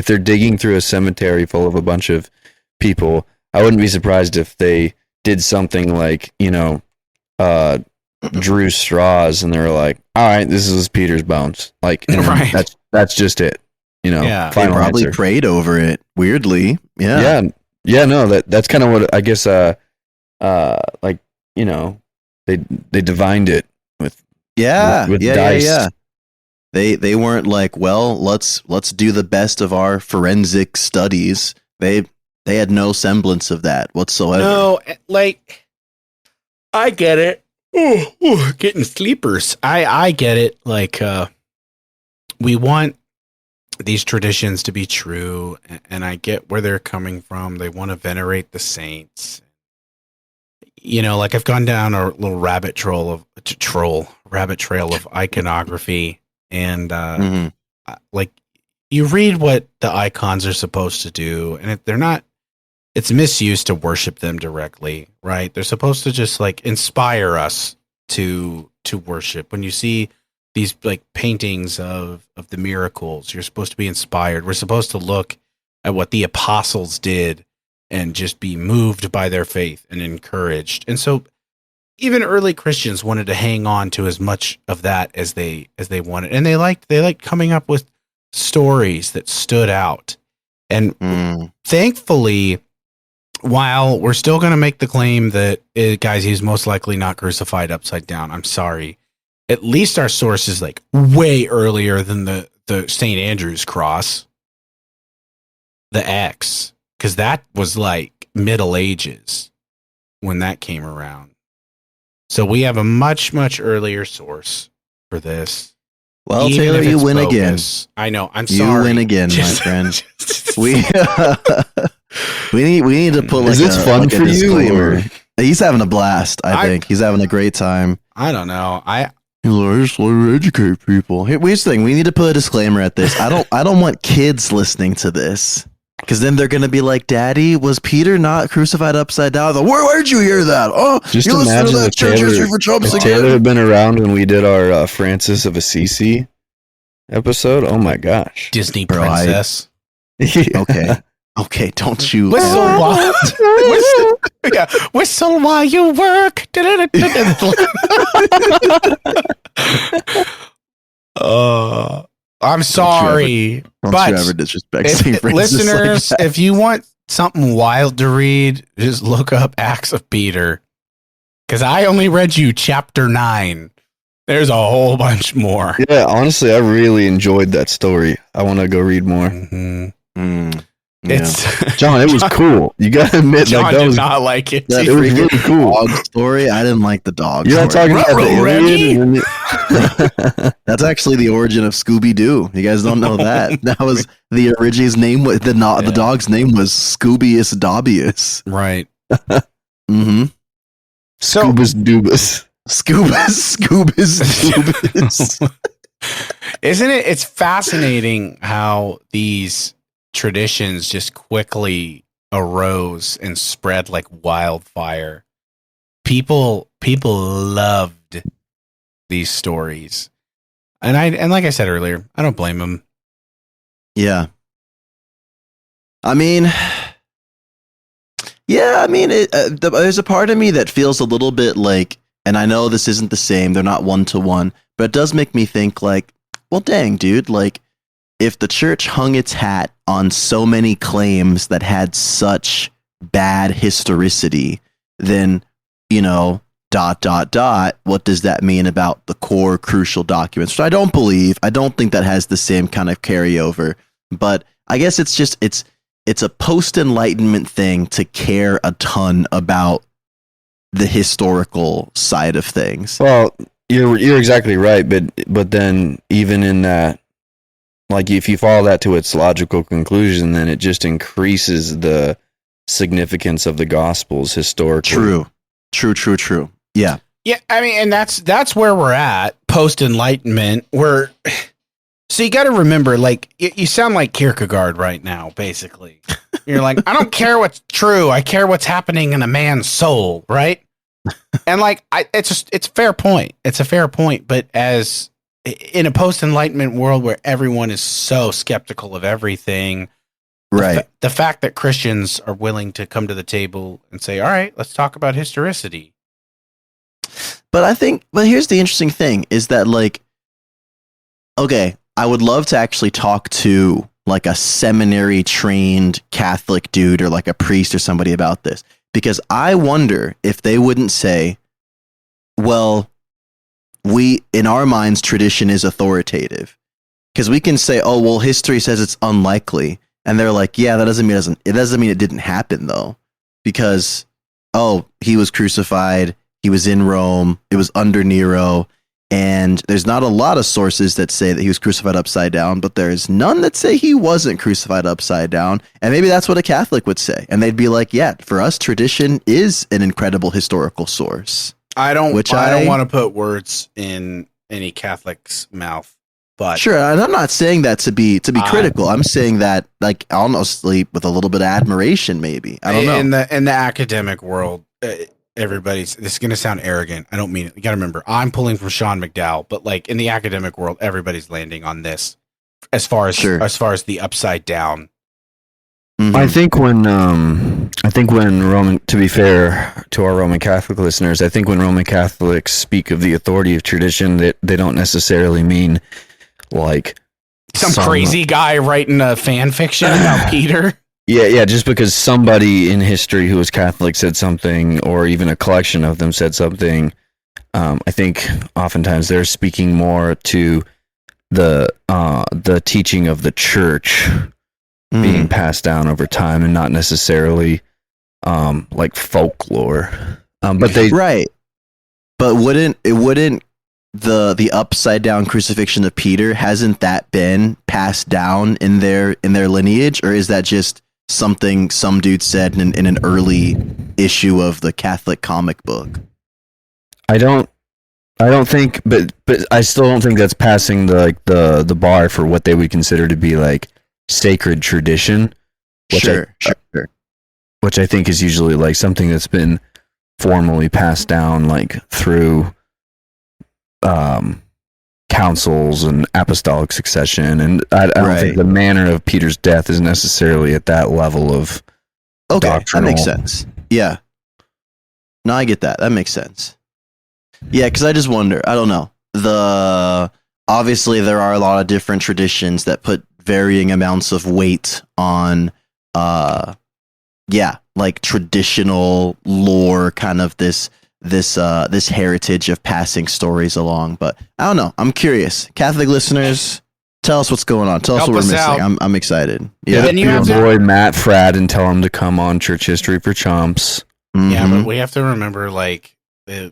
they're digging through a cemetery full of a bunch of people, I wouldn't be surprised if they did something like, drew straws and they were like, all right, this is Peter's bones. Like, right. That's just it. They probably answer. Prayed over it. Weirdly. Yeah. No, that's kind of what I guess, they divined it with dice. Yeah. They weren't like, well, let's do the best of our forensic studies. They had no semblance of that whatsoever. No, like, I get it. Ooh, getting sleepers. I get it. Like, we want these traditions to be true, and I get where they're coming from. They want to venerate the saints. Like I've gone down a little rabbit trail of iconography, and like you read what the icons are supposed to do, and they're not. It's misused to worship them directly, right? They're supposed to just like inspire us to worship. When you see these like paintings of the miracles, you're supposed to be inspired. We're supposed to look at what the apostles did and just be moved by their faith and encouraged. And so even early Christians wanted to hang on to as much of that as they wanted. And they liked coming up with stories that stood out. And thankfully, while we're still going to make the claim that, guys, he's most likely not crucified upside down, I'm sorry. At least our source is like way earlier than the St. Andrew's cross, the X, because that was like Middle Ages when that came around. So we have a much, much earlier source for this. Well, Taylor, you win again. I know. I'm sorry. You win again, my friend. We need to put like is this fun for disclaimer. You? He's having a blast. I think he's having a great time. I don't know. I just want to educate people. Here's the thing: we need to put a disclaimer at this. I don't want kids listening to this, because then they're gonna be like, "Daddy, was Peter not crucified upside down?" Where'd you hear that? Oh, just you listen imagine to that church history for Trump's again. Taylor had been around when we did our Francis of Assisi episode. Oh my gosh, Disney princess. Okay, don't you whistle while you work. I'm sorry, don't you ever disrespect St. Francis listeners, like that. if you want something wild to read, just look up Acts of Peter. Because I only read you chapter 9. There's a whole bunch more. Yeah, honestly, I really enjoyed that story. I want to go read more. It's John, it was cool. You gotta admit, John like that did was not like it. it was really cool. Dog story. I didn't like the dog. You're not story. talking about the Reggie? Iliad? That's actually the origin of Scooby Doo. You guys don't know that. That was the origin's name. Was the dog's name was Scoobius Dobius. Right. Mm-hmm. So Scoobus Doobus. Scoobus Doobus. isn't it? It's fascinating how these traditions just quickly arose and spread like wildfire. People loved these stories, and like I said earlier, I don't blame them. Yeah. I mean, there's a part of me that feels a little bit like, and I know this isn't the same, they're not one-to-one, but it does make me think like, well, dang, dude, like, if the church hung its hat on so many claims that had such bad historicity, then, what does that mean about the core crucial documents? Which I don't believe. I don't think that has the same kind of carryover. But I guess it's a post-Enlightenment thing to care a ton about the historical side of things. Well, you're exactly right, but then even in that, like if you follow that to its logical conclusion, then it just increases the significance of the Gospels historically. True. Yeah. Yeah, I mean, and that's where we're at post Enlightenment. So you got to remember, like you sound like Kierkegaard right now. Basically, you're like, I don't care what's true. I care what's happening in a man's soul, right? And like, it's a fair point. It's a fair point. But as in a post Enlightenment world where everyone is so skeptical of everything, right? The fact that Christians are willing to come to the table and say, "All right, let's talk about historicity." But here's the interesting thing is that, like, okay, I would love to actually talk to like a seminary trained Catholic dude or like a priest or somebody about this, because I wonder if they wouldn't say, well, in our minds, tradition is authoritative, because we can say, oh, well, history says it's unlikely. And they're like, yeah, that doesn't mean it didn't happen though, because, oh, he was crucified. He was in Rome. It was under Nero. And there's not a lot of sources that say that he was crucified upside down, but there's none that say he wasn't crucified upside down. And maybe that's what a Catholic would say. And they'd be like, yeah, for us, tradition is an incredible historical source. I don't want to put words in any Catholic's mouth, but sure. And I'm not saying that to be critical. I'm saying that like honestly with a little bit of admiration, maybe. I don't know. In the academic world, this is going to sound arrogant. I don't mean it. You got to remember, I'm pulling from Sean McDowell, but like in the academic world, everybody's landing on this as far as the upside down. Mm-hmm. I think when Roman, to be fair to our Roman Catholic listeners, I think when Roman Catholics speak of the authority of tradition, they don't necessarily mean like some crazy guy writing a fan fiction about Peter. Yeah, just because somebody in history who was Catholic said something, or even a collection of them said something, I think oftentimes they're speaking more to the teaching of the church being passed down over time, and not necessarily like folklore. But they right. But wouldn't the upside down crucifixion of Peter, hasn't that been passed down in their lineage, or is that just something some dude said in an early issue of the Catholic comic book? I don't think, but I still don't think that's passing the bar for what they would consider to be like sacred tradition. Sure. Which I think is usually like something that's been formally passed down like through councils and apostolic succession, and I don't think the manner of Peter's death is necessarily at that level of doctrinal. That makes sense. Yeah. No, I get that. That makes sense. Yeah, because I just wonder. I don't know. Obviously there are a lot of different traditions that put varying amounts of weight on yeah, like traditional lore, kind of this heritage of passing stories along. But I don't know. I'm curious. Catholic listeners, tell us what's going on. Tell us Help what we're us missing. out. I'm excited. Yeah, Then you your have to- boy Matt Frad and tell him to come on Church History for Chumps. Yeah, Mhm. but we have to remember, like, the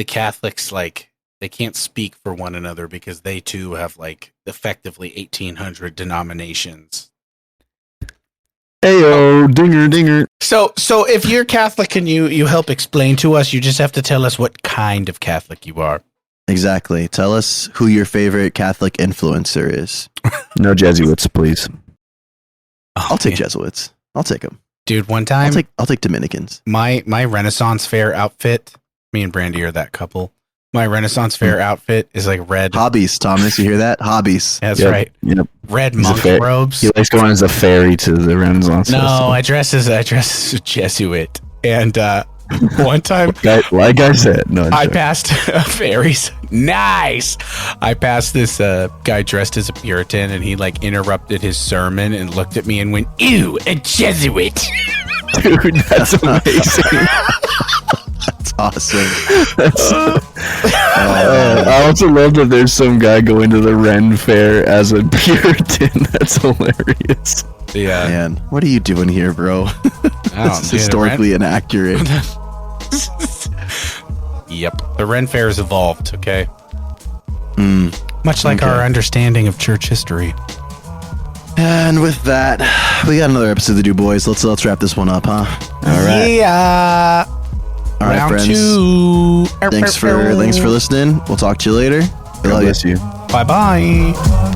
Catholics, like, they can't speak for one another because they too have, like, effectively 1,800 denominations. Heyo, dinger, dinger. So if you're Catholic and you help explain to us, you just have to tell us what kind of Catholic you are. Exactly. Tell us who your favorite Catholic influencer is. No Jesuits, please. I'll take Jesuits. I'll take them. Dude, one time, I'll take Dominicans. my Renaissance fair outfit, me and Brandy are that couple. My Renaissance fair outfit is like red. Hobbies, Thomas. You hear that? Hobbies. That's Yep, right. Yep. Red He's a monk fair- robes. He likes going as a fairy to the Renaissance. No, Festival. I dress as a Jesuit. And one time Like I said, no. I passed a fairies. Nice. I passed this guy dressed as a Puritan, and he like interrupted his sermon and looked at me and went, "Ew, a Jesuit." Dude, that's amazing. That's awesome. I also love that there's some guy going to the Ren Fair as a Puritan. That's hilarious. Yeah. Man, what are you doing here, bro? This is historically inaccurate. Yep. The Ren Fair has evolved, okay? Mm. Much like Okay. our understanding of church history. And with that, we got another episode to do, boys. Let's wrap this one up, huh? All right. Yeah. All right, Round friends. 2. Thanks for listening. We'll talk to you later. We God love you. bless you. Bye-bye.